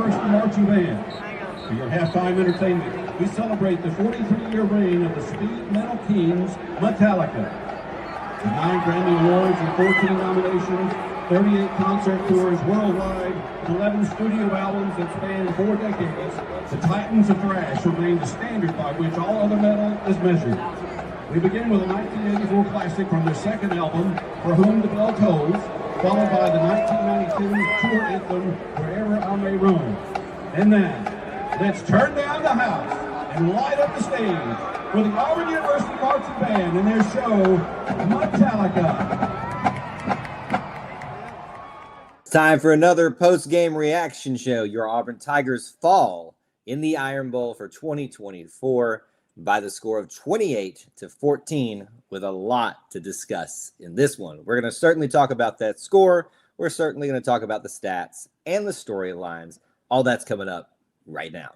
University Marching Band. For your halftime entertainment, we celebrate the 43-year reign of the speed metal kings, Metallica. With 9 Grammy Awards and 14 nominations, 38 concert tours worldwide, and 11 studio albums that span 4 decades, the Titans of Thrash remain the standard by which all other metal is measured. We begin with a 1984 classic from their second album, For Whom the Bell Tolls, followed by the 1992 tour anthem, Wherever I May Roam. And then, let's turn down the house and light up the stage for the Auburn University Marching Band and their show, Metallica. Time for another post-game reaction show. Your Auburn Tigers fall in the Iron Bowl for 2024 by the score of 28-14, with a lot to discuss in this one. We're going to certainly talk about that score. We're certainly going to talk about the stats and the storylines. All that's coming up right now.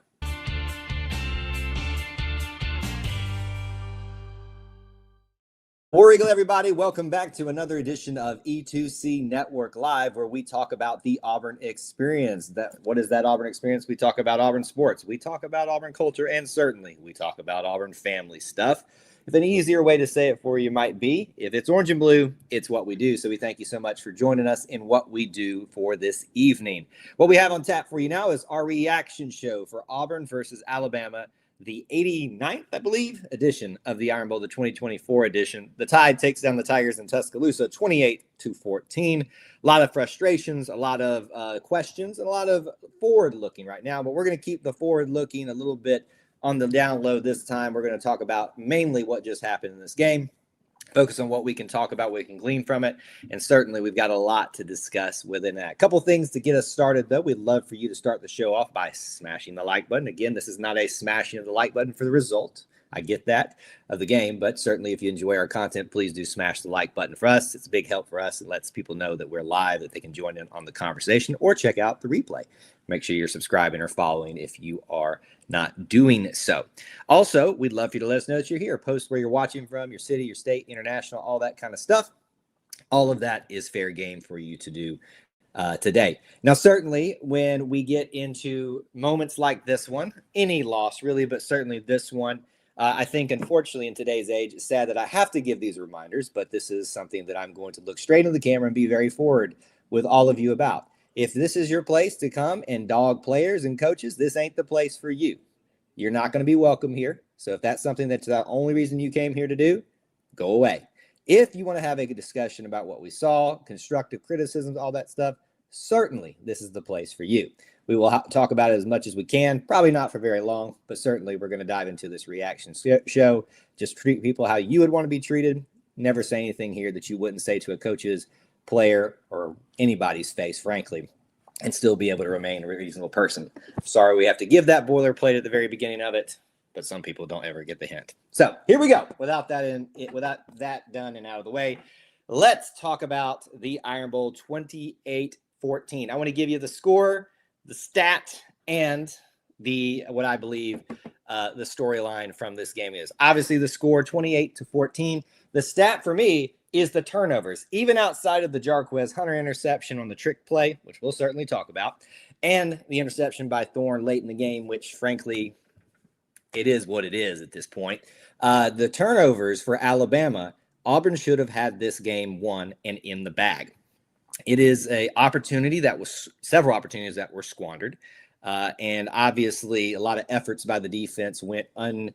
War Eagle, everybody, welcome back to another edition of E2C Network Live, where we talk about the Auburn experience. What is that Auburn experience? We talk about Auburn sports. We talk about Auburn culture, and certainly we talk about Auburn family stuff. If an easier way to say it for you might be, if it's orange and blue, it's what we do. So we thank you so much for joining us in what we do for this evening. What we have on tap for you now is our reaction show for Auburn versus Alabama, the 89th, I believe, edition of the Iron Bowl, the 2024 edition. The Tide takes down the Tigers in Tuscaloosa 28-14. A lot of frustrations, a lot of questions, and a lot of forward-looking right now. But we're going to keep the forward-looking a little bit on the down low this time. We're going to talk about mainly what just happened in this game. Focus on what we can talk about, what we can glean from it, and certainly we've got a lot to discuss within that. A couple things to get us started, though. We'd love for you to start the show off by smashing the like button. Again, this is not a smashing of the like button for the result. I get that of the game, but certainly if you enjoy our content, please do smash the like button for us. It's a big help for us. It lets people know that we're live, that they can join in on the conversation or check out the replay. Make sure you're subscribing or following if you are not doing so. Also, we'd love for you to let us know that you're here. Post where you're watching from, your city, your state, international, all that kind of stuff. All of that is fair game for you to do today. Now, certainly when we get into moments like this one, any loss really, but certainly this one, I think, unfortunately, in today's age, it's sad that I have to give these reminders, but this is something that I'm going to look straight into the camera and be very forward with all of you about. If this is your place to come and dog players and coaches, this ain't the place for you. You're not going to be welcome here. So if that's something that's the only reason you came here to do, go away. If you want to have a discussion about what we saw, constructive criticisms, all that stuff, certainly this is the place for you. We will talk about it as much as we can, probably not for very long, but certainly we're going to dive into this reaction show. Just treat people how you would want to be treated. Never say anything here that you wouldn't say to a coach's, player, or anybody's face, frankly, and still be able to remain a reasonable person. Sorry we have to give that boilerplate at the very beginning of it, but some people don't ever get the hint. So here we go. Without that done and out of the way, let's talk about the Iron Bowl 28-14. I want to give you the score, the stat, and what I believe the storyline from this game is. Obviously, the score 28-14. The stat for me is the turnovers, even outside of the Jarquez Hunter interception on the trick play, which we'll certainly talk about, and the interception by Thorne late in the game, which, frankly, it is what it is at this point. The turnovers for Alabama, Auburn should have had this game won and in the bag. It is several opportunities that were squandered. And obviously a lot of efforts by the defense went unrewarded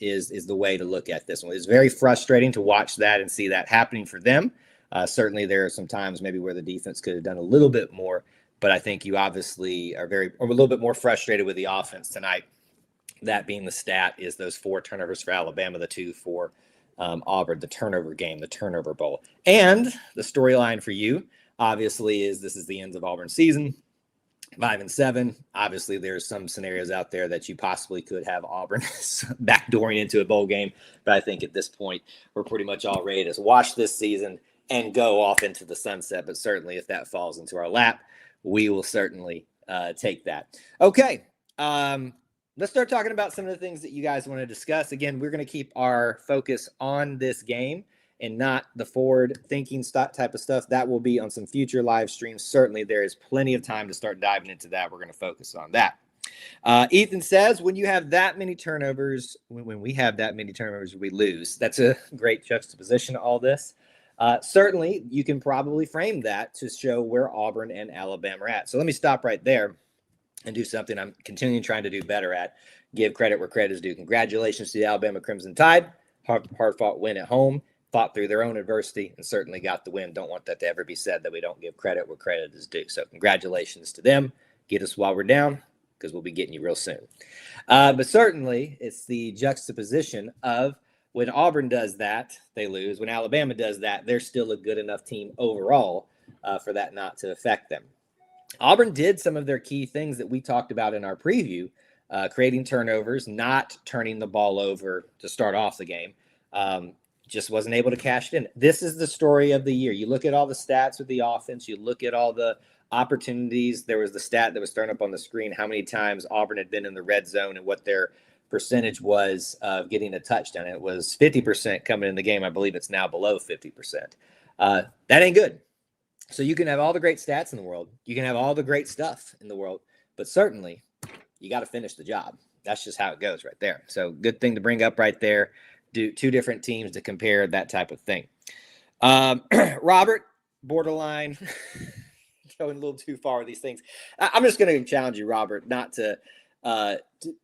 is the way to look at this one. It's very frustrating to watch that and see that happening for them. Certainly there are some times maybe where the defense could have done a little bit more, but I think you obviously are a little bit more frustrated with the offense tonight. That being the stat is those 4 turnovers for Alabama, the 2 for Auburn, the turnover game, the turnover bowl. And the storyline for you obviously is this is the end of Auburn's season. 5-7. Obviously, there's some scenarios out there that you possibly could have Auburn backdooring into a bowl game. But I think at this point, we're pretty much all ready to watch this season and go off into the sunset. But certainly, if that falls into our lap, we will certainly take that. Okay. Let's start talking about some of the things that you guys want to discuss. Again, we're going to keep our focus on this game and not the forward-thinking type of stuff, that will be on some future live streams. Certainly, there is plenty of time to start diving into that. We're going to focus on that. Ethan says, when you have that many turnovers, when we have that many turnovers, we lose. That's a great juxtaposition to all this. Certainly, you can probably frame that to show where Auburn and Alabama are at. So let me stop right there and do something I'm continuing trying to do better at. Give credit where credit is due. Congratulations to the Alabama Crimson Tide. Hard-fought win at home, fought through their own adversity, and certainly got the win. Don't want that to ever be said that we don't give credit where credit is due. So congratulations to them. Get us while we're down, because we'll be getting you real soon. But certainly, it's the juxtaposition of when Auburn does that, they lose. When Alabama does that, they're still a good enough team overall for that not to affect them. Auburn did some of their key things that we talked about in our preview, creating turnovers, not turning the ball over to start off the game. Just wasn't able to cash it in. This is the story of the year. You look at all the stats with the offense. You look at all the opportunities. There was the stat that was thrown up on the screen, how many times Auburn had been in the red zone and what their percentage was of getting a touchdown. It was 50% coming in the game. I believe it's now below 50%. That ain't good. So you can have all the great stats in the world. You can have all the great stuff in the world, but certainly you got to finish the job. That's just how it goes right there. So good thing to bring up right there. Do two different teams to compare that type of thing. Robert, borderline, going a little too far with these things. I'm just going to challenge you, Robert, not to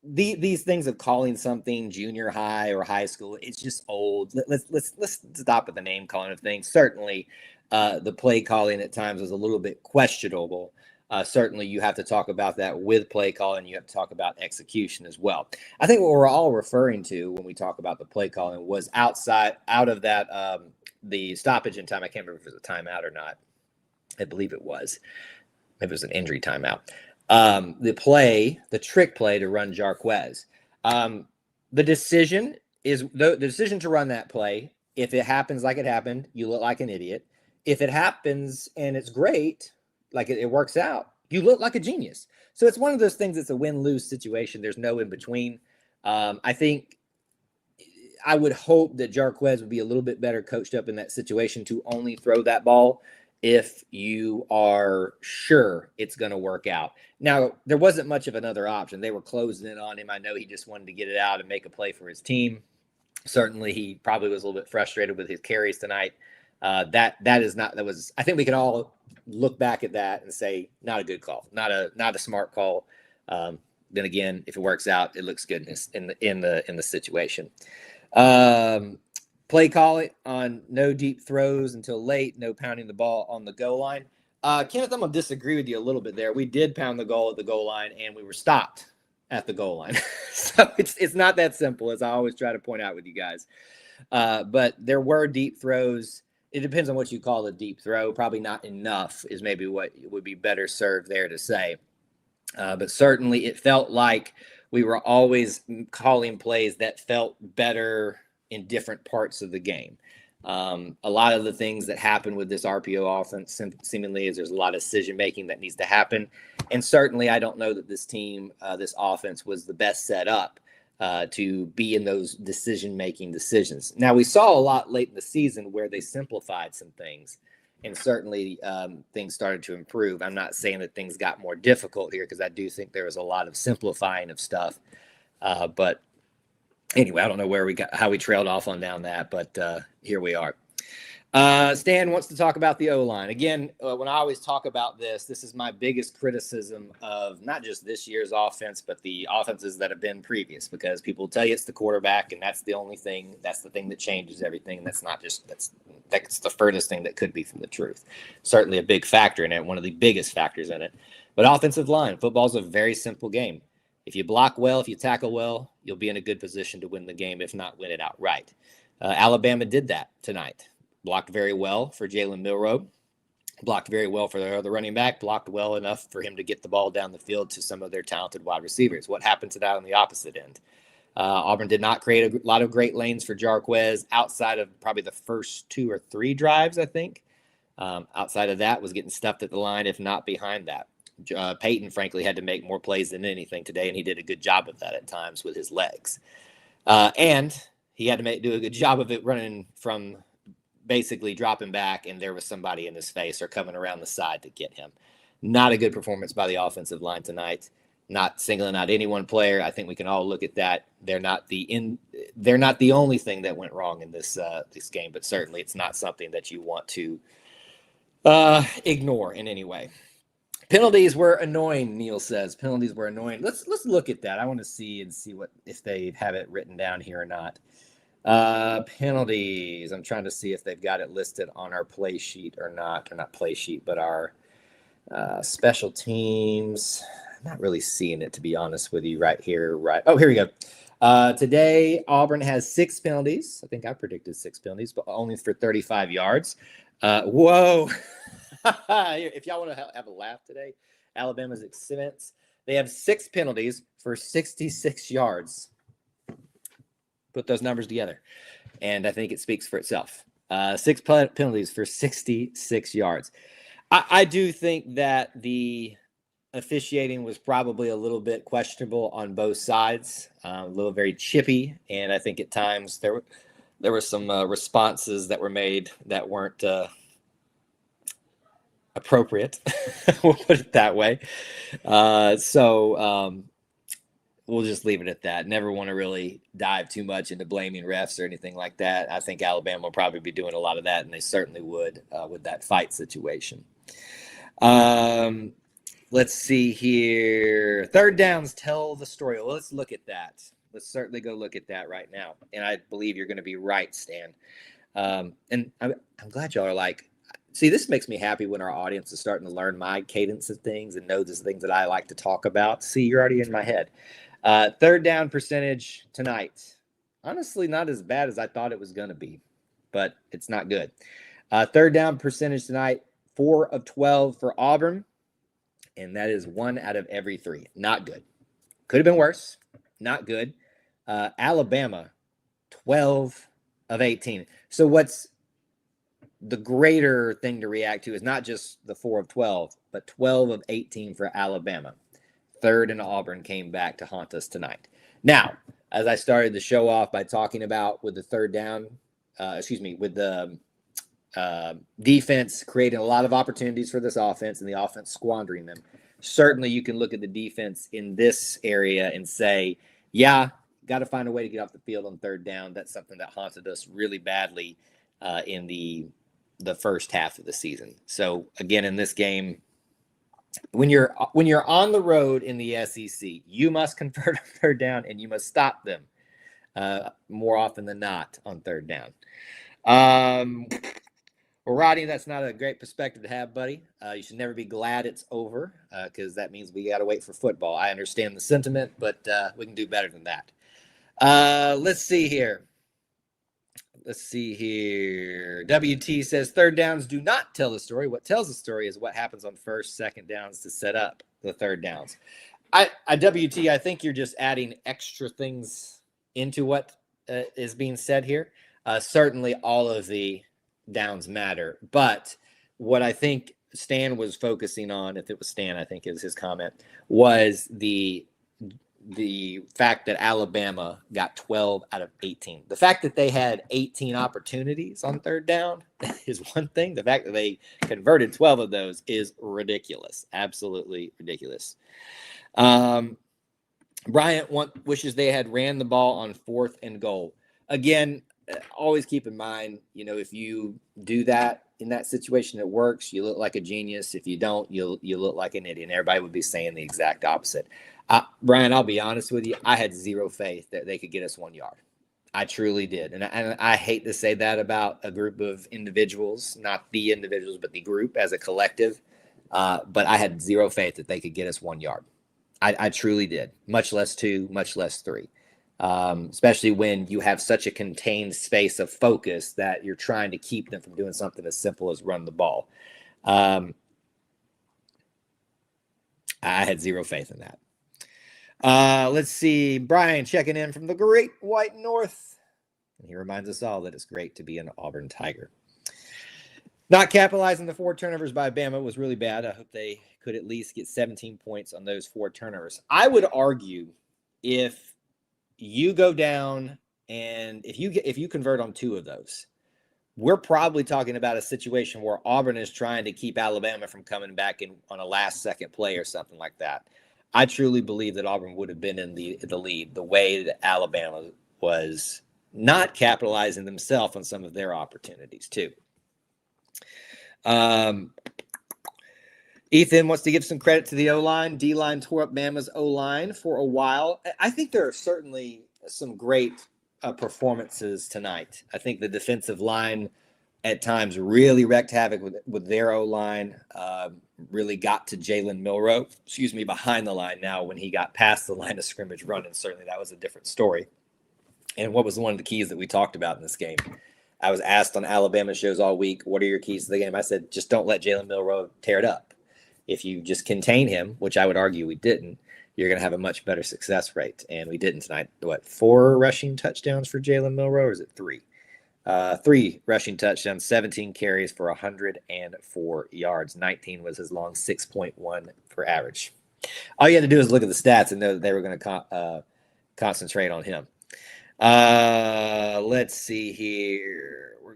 these things of calling something junior high or high school. It's just old. Let's stop with the name calling of things. Certainly, the play calling at times was a little bit questionable. Certainly, you have to talk about that with play calling. You have to talk about execution as well. I think what we're all referring to when we talk about the play calling was out of that the stoppage in time. I can't remember if it was a timeout or not. I believe it was. Maybe it was an injury timeout. The trick play to run Jarquez. The decision to run that play. If it happens like it happened, you look like an idiot. If it happens and it's great, like it works out, you look like a genius. So it's one of those things that's a win-lose situation. There's no in between. I think I would hope that Jarquez would be a little bit better coached up in that situation to only throw that ball if you are sure it's going to work out. Now, there wasn't much of another option. They were closing in on him. I know he just wanted to get it out and make a play for his team. Certainly, he probably was a little bit frustrated with his carries tonight. I think we can all look back at that and say, not a good call, not a smart call. Then again, if it works out, it looks good in the situation. Play call it on no deep throws until late, no pounding the ball on the goal line. Kenneth, I'm going to disagree with you a little bit there. We did pound the goal at the goal line, and we were stopped at the goal line. So it's not that simple, as I always try to point out with you guys. But there were deep throws. It depends on what you call a deep throw. Probably not enough is maybe what would be better served there to say. But certainly it felt like we were always calling plays that felt better in different parts of the game. A lot of the things that happen with this RPO offense seemingly is there's a lot of decision-making that needs to happen. And certainly I don't know that this team, this offense was the best set up to be in those decision-making decisions. Now, we saw a lot late in the season where they simplified some things, and certainly things started to improve. I'm not saying that things got more difficult here because I do think there was a lot of simplifying of stuff. But anyway, I don't know how we trailed off on down that, but here we are. Stan wants to talk about the O-line. Again, when I always talk about this is my biggest criticism of not just this year's offense, but the offenses that have been previous, because people tell you it's the quarterback and that's the only thing. That's the thing that changes everything. That's the furthest thing that could be from the truth. Certainly a big factor in it, one of the biggest factors in it. But offensive line, football's a very simple game. If you block well, if you tackle well, you'll be in a good position to win the game, if not win it outright. Alabama did that tonight. Blocked very well for Jalen Milroe, blocked very well for the running back, blocked well enough for him to get the ball down the field to some of their talented wide receivers. What happened to that on the opposite end? Auburn did not create a lot of great lanes for Jarquez outside of probably the first 2 or 3 drives, I think. Outside of that, was getting stuffed at the line, if not behind that. Peyton, frankly, had to make more plays than anything today, and he did a good job of that at times with his legs. And he had to do a good job of it running from basically dropping back and there was somebody in his face or coming around the side to get him. Not a good performance by the offensive line tonight. Not singling out any one player. I think we can all look at that. They're not the only thing that went wrong in this game, but certainly it's not something that you want to ignore in any way. Penalties were annoying, Neil says. Penalties were annoying. Let's look at that. I want to see what if they have it written down here or not. Penalties. I'm trying to see if they've got it listed on our play sheet or not. Or not play sheet, but our special teams. I'm not really seeing it, to be honest with you, right here. Right. Oh, here we go. Today, Auburn has 6 penalties. I think I predicted 6 penalties, but only for 35 yards. Whoa. If y'all want to have a laugh today, Alabama's expense. They have 6 penalties for 66 yards. Put those numbers together, and I think it speaks for itself. 6 penalties for 66 yards. I do think that the officiating was probably a little bit questionable on both sides, a little very chippy, and I think at times there were some responses that were made that weren't appropriate. We'll put it that way. So we'll just leave it at that. Never want to really dive too much into blaming refs or anything like that. I think Alabama will probably be doing a lot of that, and they certainly would with that fight situation. Let's see here. Third downs tell the story. Well, let's look at that. Let's certainly go look at that right now. And I believe you're going to be right, Stan. And I'm glad y'all are like, see, this makes me happy when our audience is starting to learn my cadence of things and know the things that I like to talk about. See, you're already in my head. Third down percentage tonight. Honestly, not as bad as I thought it was going to be, but it's not good. Third down percentage tonight, 4 of 12 for Auburn. And that is 1 out of every 3. Not good. Could have been worse. Not good. Alabama, 12 of 18. So what's the greater thing to react to is not just the 4 of 12, but 12 of 18 for Alabama. Third and Auburn came back to haunt us tonight. Now, as I started the show off by talking about with the third down, with the defense creating a lot of opportunities for this offense and the offense squandering them. Certainly you can look at the defense in this area and say, yeah, got to find a way to get off the field on third down. That's something that haunted us really badly in the first half of the season. So again, in this game, when you're on the road in the SEC, you must convert on third down and you must stop them more often than not on third down. Well, Rodney, that's not a great perspective to have, buddy. You should never be glad it's over because that means we got to wait for football. I understand the sentiment, but we can do better than that. Let's see here. WT says third downs do not tell the story. What tells the story is what happens on first, second downs to set up the third downs. WT, I think you're just adding extra things into what is being said here. Certainly all of the downs matter, but what I think Stan was focusing on, if it was Stan, I think is his comment, was the fact that Alabama got 12 out of 18. The fact that they had 18 opportunities on third down is one thing. The fact that they converted 12 of those is ridiculous. Absolutely ridiculous. Bryant wishes they had ran the ball on 4th and goal. Again, always keep in mind, if you do that in that situation, it works. You look like a genius. If you don't, you look like an idiot. Everybody would be saying the exact opposite. Brian, I'll be honest with you. I had zero faith that they could get us 1 yard. I truly did. And I hate to say that about a group of individuals, not the individuals, but the group as a collective. But I had zero faith that they could get us 1 yard. I truly did. Much less 2, much less 3. Especially when you have such a contained space of focus that you're trying to keep them from doing something as simple as run the ball. I had zero faith in that. Let's see. Brian checking in from the Great White North. And he reminds us all that it's great to be an Auburn Tiger. Not capitalizing the 4 turnovers by Bama was really bad. I hope they could at least get 17 points on those 4 turnovers. I would argue if you go down and if you convert on 2 of those, we're probably talking about a situation where Auburn is trying to keep Alabama from coming back in on a last-second play or something like that. I truly believe that Auburn would have been in the lead the way that Alabama was not capitalizing themselves on some of their opportunities too. Ethan wants to give some credit to the O-line. D-line tore up Bama's O-line for a while. I think there are certainly some great performances tonight. I think the defensive line at times really wreaked havoc with their O-line, really got to Jalen Milroe, behind the line now when he got past the line of scrimmage running. Certainly that was a different story. And what was one of the keys that we talked about in this game? I was asked on Alabama shows all week, what are your keys to the game? I said, just don't let Jalen Milroe tear it up. If you just contain him, which I would argue we didn't, you're going to have a much better success rate. And we didn't tonight. 4 rushing touchdowns for Jalen Milroe, or is it 3? 3 rushing touchdowns, 17 carries for 104 yards. 19 was his long 6.1 for average. All you had to do is look at the stats and know that they were going to concentrate on him. Let's see here. We're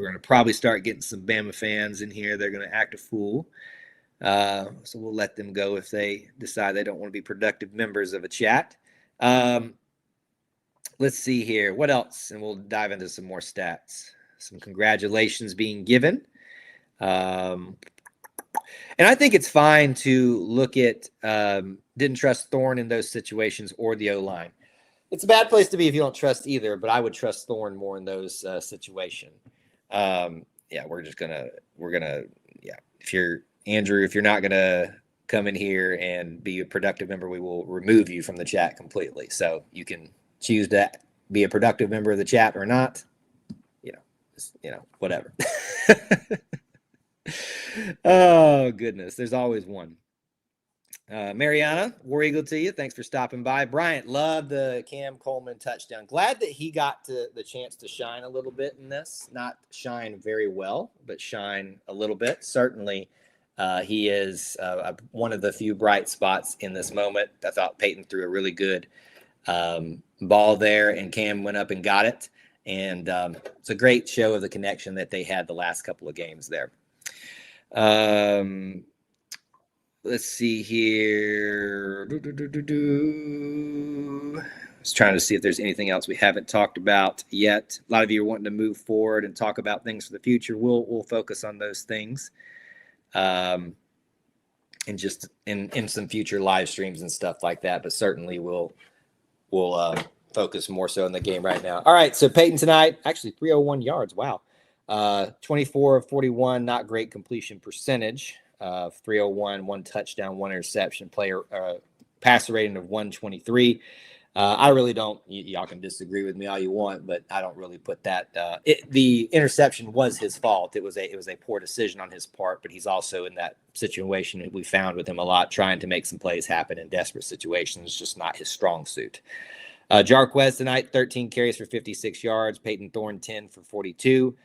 gonna probably start getting some Bama fans in here. They're gonna act a fool. So we'll let them go if they decide they don't want to be productive members of a chat. Let's see here. What else? And we'll dive into some more stats. Some congratulations being given. And I think it's fine to look at didn't trust Thorne in those situations or the O-line. It's a bad place to be if you don't trust either, but I would trust Thorne more in those situations. If you're Andrew, if you're not going to come in here and be a productive member, we will remove you from the chat completely. So you can choose to be a productive member of the chat or not, whatever. Oh, goodness. There's always one. Mariana, War Eagle to you. Thanks for stopping by. Bryant, love the Cam Coleman touchdown. Glad that he got the chance to shine a little bit in this. Not shine very well, but shine a little bit. Certainly, he is one of the few bright spots in this moment. I thought Peyton threw a really good ball there, and Cam went up and got it. And it's a great show of the connection that they had the last couple of games there. Let's see here. I was trying to see if there's anything else we haven't talked about yet. A lot of you are wanting to move forward and talk about things for the future. We'll focus on those things, and just in some future live streams and stuff like that. But certainly we'll focus more so on the game right now. All right, so Peyton tonight, actually 301 yards. Wow. 24 of 41, not great completion percentage. 301, 1 touchdown, 1 interception, passer rating of 123. I really don't, y'all can disagree with me all you want, but I don't really put that. The interception was his fault. It was a poor decision on his part, but he's also in that situation that we found with him a lot, trying to make some plays happen in desperate situations, just not his strong suit. Jarquez tonight, 13 carries for 56 yards. Peyton Thorne, 10 for 42.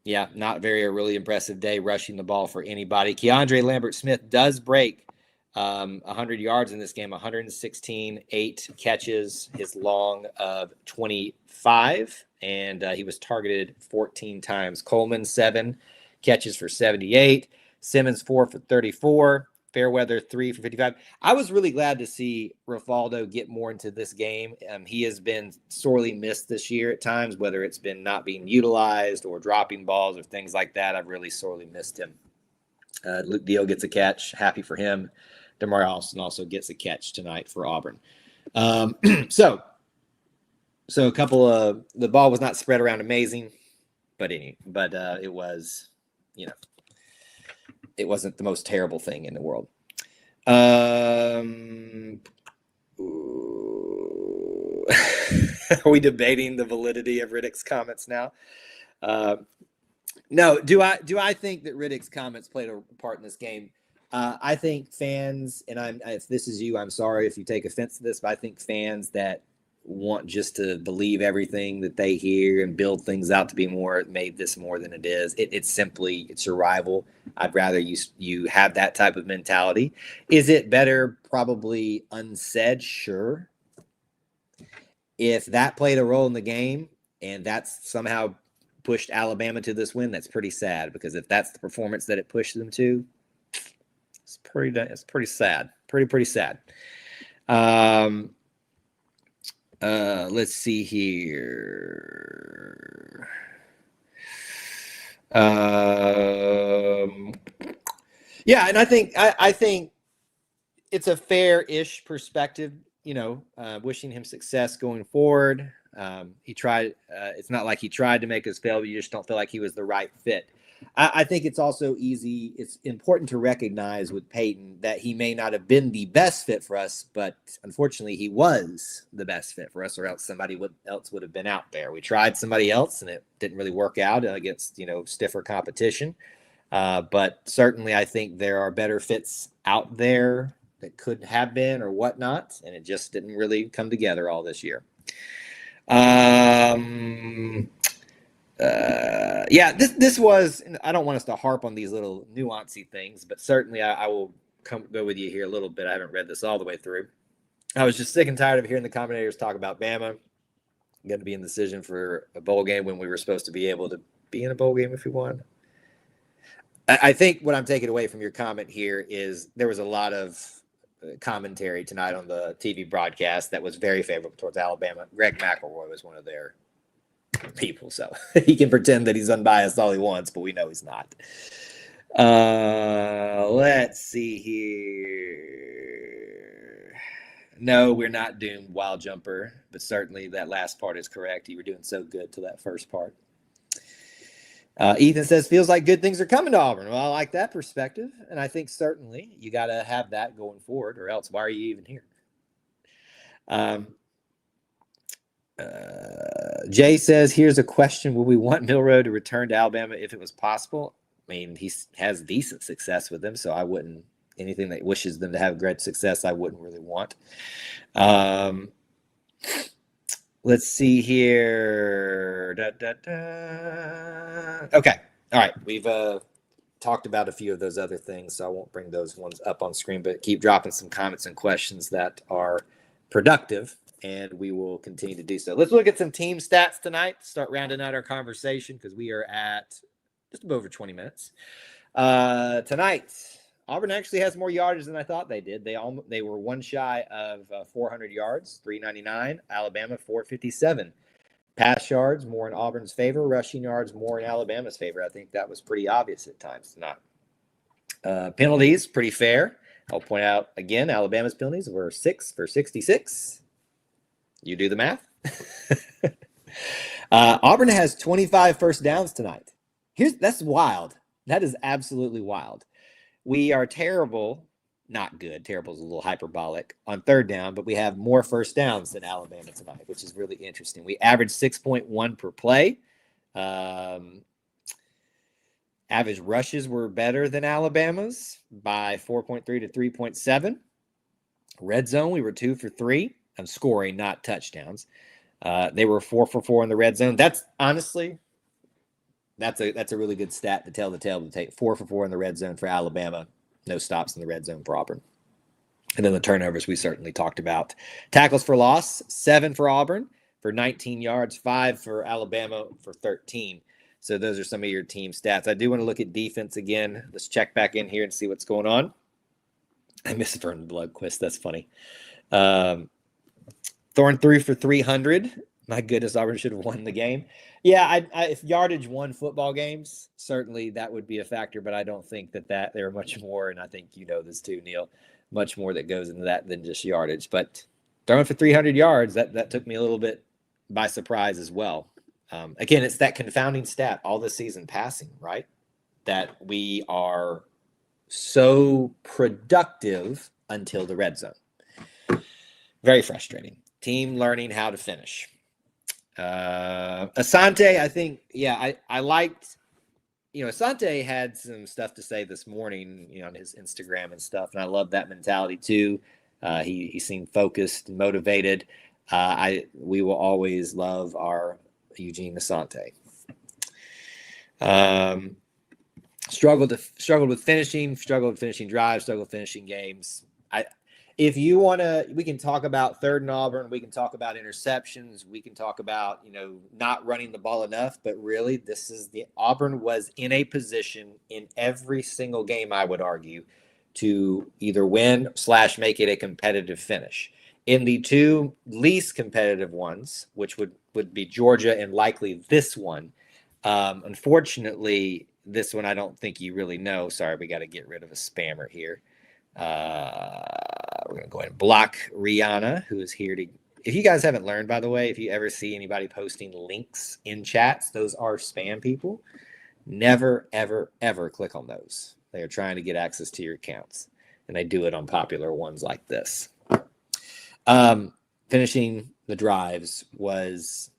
Not a really impressive day rushing the ball for anybody. Keandre Lambert-Smith does break 100 yards in this game, 116, 8 catches, his long of 25, and he was targeted 14 times. Coleman, 7 catches for 78. Simmons, 4 for 34. Fairweather, 3 for 55. I was really glad to see Rafaldo get more into this game. He has been sorely missed this year at times, whether it's been not being utilized or dropping balls or things like that. I've really sorely missed him. Luke Deal gets a catch. Happy for him. DeMar Austin also gets a catch tonight for Auburn. So a couple of – the ball was not spread around amazing, but it was, it wasn't the most terrible thing in the world. Are we debating the validity of Riddick's comments now? No. Do I think that Riddick's comments played a part in this game? I think fans, and if this is you, I'm sorry if you take offense to this, but I think fans that want just to believe everything that they hear and build things out to be made this more than it is. It's your rival. I'd rather you have that type of mentality. Is it better? Probably unsaid. Sure. If that played a role in the game, and that's somehow pushed Alabama to this win. That's pretty sad, because if that's the performance that it pushed them to, it's pretty sad. Pretty sad. Let's see here. Yeah, and I think it's a fair-ish perspective, wishing him success going forward. He tried. It's not like he tried to make us fail, but you just don't feel like he was the right fit. I think it's also easy. It's important to recognize with Peyton that he may not have been the best fit for us, but unfortunately he was the best fit for us, or else somebody else would have been out there. We tried somebody else and it didn't really work out against, stiffer competition. But certainly I think there are better fits out there that could have been or whatnot, and it just didn't really come together all this year. This was, I don't want us to harp on these little nuancy things, but certainly I will go with you here a little bit. I haven't read this all the way through. I was just sick and tired of hearing the commentators talk about Bama going to be in the decision for a bowl game when we were supposed to be able to be in a bowl game if we won. I think what I'm taking away from your comment here is there was a lot of commentary tonight on the TV broadcast that was very favorable towards Alabama. Greg McElroy was one of their people, so he can pretend that he's unbiased all he wants, but we know he's not. Let's see here. No, we're not doomed, Wild Jumper, but certainly that last part is correct. You were doing so good to that first part. Ethan says, feels like good things are coming to Auburn. Well, I like that perspective, and I think certainly you got to have that going forward, or else why are you even here? Jay says, here's a question. Will we want Milroe to return to Alabama if it was possible? I mean, he has decent success with them, so I wouldn't, anything that wishes them to have great success, I wouldn't really want. Let's see here. Okay. All right. We've talked about a few of those other things, so I won't bring those ones up on screen, but keep dropping some comments and questions that are productive, and we will continue to do so. Let's look at some team stats tonight, start rounding out our conversation, because we are at just over 20 minutes. Tonight, Auburn actually has more yardage than I thought they did. They were one shy of 400 yards, 399. Alabama, 457. Pass yards, more in Auburn's favor. Rushing yards, more in Alabama's favor. I think that was pretty obvious at times tonight. Penalties, pretty fair. I'll point out again, Alabama's penalties were 6 for 66. You do the math. Auburn has 25 first downs tonight. That's wild. That is absolutely wild. We are terrible, not good. Terrible is a little hyperbolic on third down, but we have more first downs than Alabama tonight, which is really interesting. We average 6.1 per play. Average rushes were better than Alabama's by 4.3 to 3.7. Red zone, we were 2 for 3. I'm scoring, not touchdowns. They were 4 for 4 in the red zone. That's honestly, that's a really good stat to tell the tale to take. 4 for 4 in the red zone for Alabama. No stops in the red zone for Auburn. And then the turnovers we certainly talked about. Tackles for loss, 7 for Auburn for 19 yards, 5 for Alabama for 13. So those are some of your team stats. I do want to look at defense again. Let's check back in here and see what's going on. I missed Vernon Bloodquist. That's funny. Thorne 3 for 300. My goodness, Auburn should have won the game. Yeah, if yardage won football games, certainly that would be a factor, but I don't think that there are much more, and I think you know this too, Neil, much more that goes into that than just yardage. But throwing for 300 yards, that took me a little bit by surprise as well. Again, it's that confounding stat all this season passing, right? That we are so productive until the red zone. Very frustrating. Team learning how to finish. Asante, I think, I liked, Asante had some stuff to say this morning, on his Instagram and stuff, and I love that mentality too. He seemed focused and motivated. We will always love our Eugene Asante. Struggled with finishing drives, struggled finishing games. if you want to, we can talk about third and Auburn. We can talk about interceptions. We can talk about, not running the ball enough. But really, Auburn was in a position in every single game, I would argue, to either win / make it a competitive finish. In the two least competitive ones, which would be Georgia and likely this one, unfortunately, this one I don't think you really know. Sorry, we got to get rid of a spammer here. We're going to go ahead and block Rihanna, who is here to. If you guys haven't learned, by the way, if you ever see anybody posting links in chats, those are spam people. Never, ever, ever click on those. They are trying to get access to your accounts, and they do it on popular ones like this. Finishing the drives was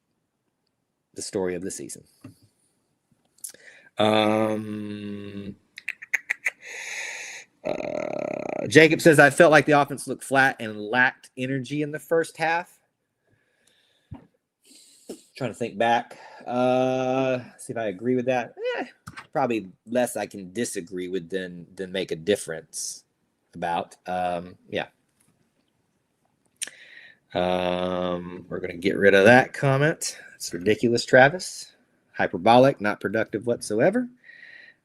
the story of the season. Jacob says, I felt like the offense looked flat and lacked energy in the first half. Trying to think back. See if I agree with that. Probably less I can disagree with than make a difference about. Yeah. We're going to get rid of that comment. It's ridiculous, Travis. Hyperbolic, not productive whatsoever.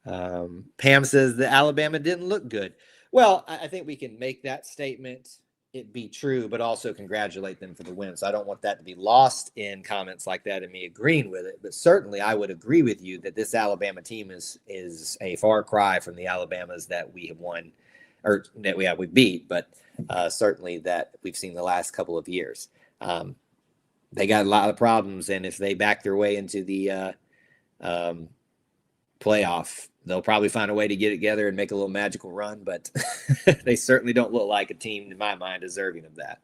Pam says that Alabama didn't look good. Well, I think we can make that statement, it be true, but also congratulate them for the win. So I don't want that to be lost in comments like that and me agreeing with it. But certainly I would agree with you that this Alabama team is a far cry from the Alabamas that we have won or that we beat, but certainly that we've seen the last couple of years. They got a lot of problems, and if they back their way into the playoff, they'll probably find a way to get it together and make a little magical run, but they certainly don't look like a team, in my mind, deserving of that.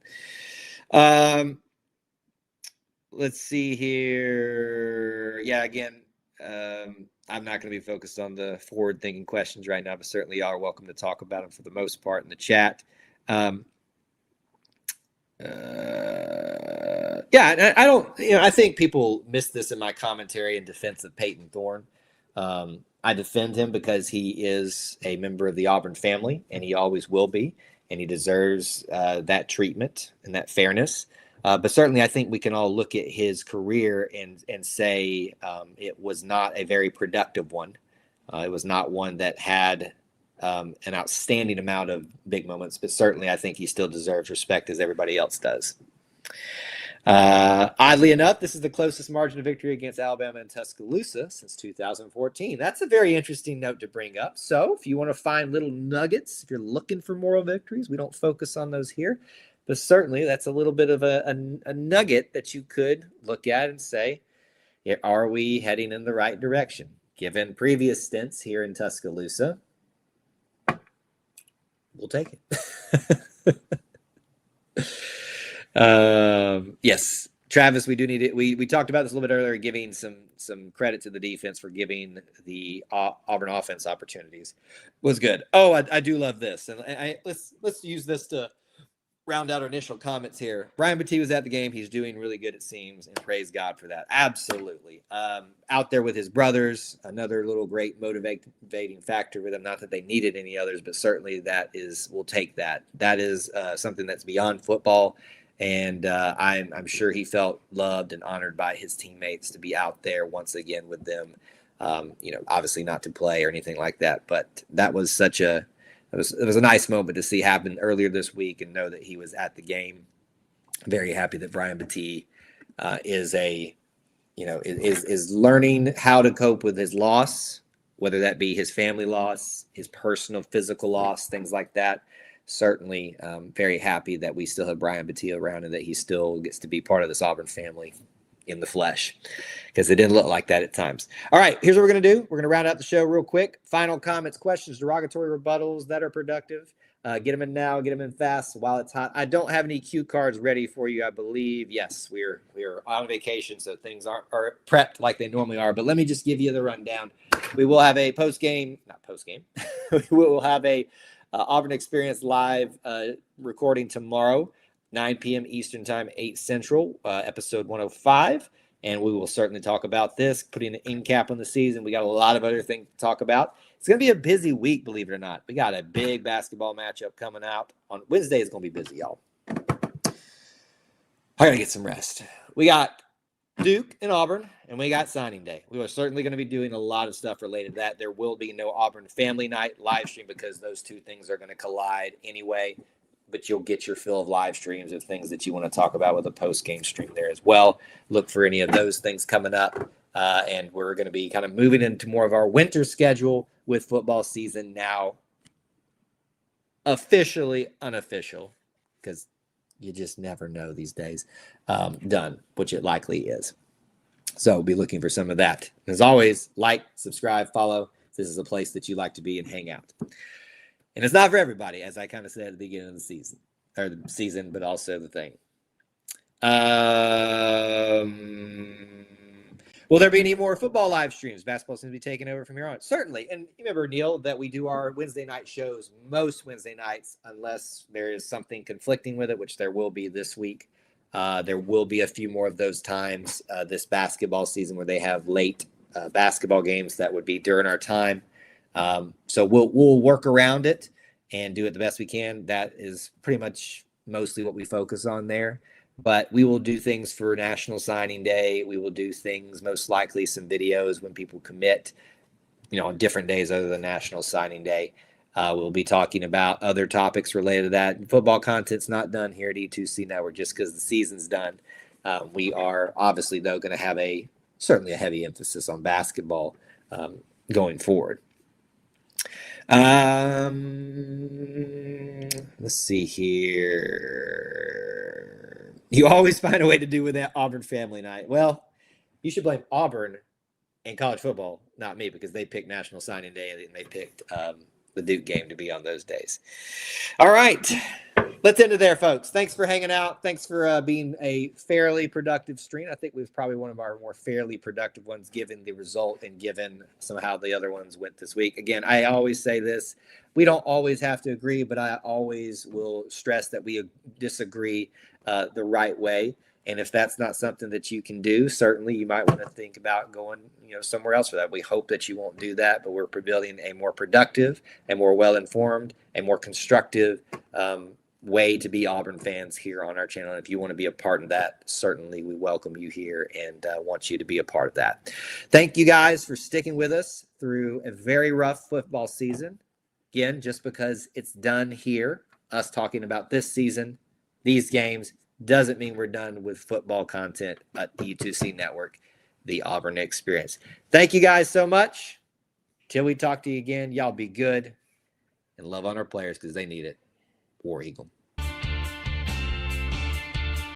Let's see here. Yeah, again, I'm not going to be focused on the forward-thinking questions right now, but certainly y'all are welcome to talk about them for the most part in the chat. Yeah, I don't, I think people miss this in my commentary in defense of Peyton Thorne. I defend him because he is a member of the Auburn family, and he always will be, and he deserves that treatment and that fairness. But certainly I think we can all look at his career and say it was not a very productive one. It was not one that had an outstanding amount of big moments, but certainly I think he still deserves respect as everybody else does. Oddly enough, this is the closest margin of victory against Alabama and Tuscaloosa since 2014. That's a very interesting note to bring up. So if you want to find little nuggets, if you're looking for moral victories, we don't focus on those here, but certainly that's a little bit of a nugget that you could look at and say, are we heading in the right direction? Given previous stints here in Tuscaloosa, we'll take it. Yes, Travis, we do need it. We talked about this a little bit earlier, giving some credit to the defense for giving the Auburn offense opportunities. Was good. Oh, I do love this, and let's use this to round out our initial comments here. Brian Battie was at the game. He's doing really good, it seems, and praise God for that. Absolutely. Out there with his brothers, another little great motivating factor with them. Not that they needed any others, but certainly we'll take that. That is something that's beyond football. And I'm sure he felt loved and honored by his teammates to be out there once again with them. Obviously not to play or anything like that, but that was it was a nice moment to see happen earlier this week and know that he was at the game. Very happy that Brian Battie is learning how to cope with his loss, whether that be his family loss, his personal physical loss, things like that. Certainly very happy that we still have Brian Battie around and that he still gets to be part of this Auburn family in the flesh, because it didn't look like that at times. All right, here's what we're going to do. We're going to round out the show real quick. Final comments, questions, derogatory rebuttals that are productive. Get them in now, get them in fast while it's hot. I don't have any cue cards ready for you, I believe. Yes, we're on vacation, so things are prepped like they normally are. But let me just give you the rundown. We will have a we will have a Auburn Experience live recording tomorrow, 9 p.m. Eastern Time, 8 Central, episode 105. And we will certainly talk about this, putting an end cap on the season. We got a lot of other things to talk about. It's going to be a busy week, believe it or not. We got a big basketball matchup coming out. On Wednesday is going to be busy, y'all. I got to get some rest. We got Duke and Auburn, and we got signing day. We are certainly going to be doing a lot of stuff related to that. There will be no Auburn Family Night live stream because those two things are going to collide anyway, but you'll get your fill of live streams of things that you want to talk about with a post-game stream there as well. Look for any of those things coming up, and we're going to be kind of moving into more of our winter schedule with football season now officially unofficial, because you just never know these days, done, which it likely is. So be looking for some of that. As always, like, subscribe, follow. This is a place that you like to be and hang out. And it's not for everybody, as I kind of said at the beginning of the season, but also the thing. Will there be any more football live streams? Basketball seems to be taking over from here on. Certainly. And you remember, Neil, that we do our Wednesday night shows most Wednesday nights, unless there is something conflicting with it, which there will be this week. There will be a few more of those times this basketball season where they have late basketball games that would be during our time. So we'll work around it and do it the best we can. That is pretty much mostly what we focus on there. But we will do things for National Signing Day. We will do things, most likely some videos when people commit, on different days other than National Signing Day. We'll be talking about other topics related to that. Football content's not done here at E2C Network just because the season's done. We are obviously, though, going to have certainly a heavy emphasis on basketball going forward. Let's see here. You always find a way to do with that Auburn Family Night. Well, you should blame Auburn and college football, not me, because they picked National Signing Day and they picked the Duke game to be on those days. All right. Let's end it there, folks. Thanks for hanging out. Thanks for being a fairly productive stream. I think it was probably one of our more fairly productive ones, given the result and given somehow the other ones went this week. Again, I always say this. We don't always have to agree, but I always will stress that we disagree the right way. And if that's not something that you can do, certainly you might want to think about going, somewhere else for that. We hope that you won't do that, but we're building a more productive and more well-informed and more constructive way to be Auburn fans here on our channel. And if you want to be a part of that, certainly we welcome you here and want you to be a part of that. Thank you guys for sticking with us through a very rough football season. Again, just because it's done here, us talking about this season, these games, doesn't mean we're done with football content at the U2C Network, the Auburn Experience. Thank you guys so much. Till we talk to you again, y'all be good and love on our players because they need it. War Eagle.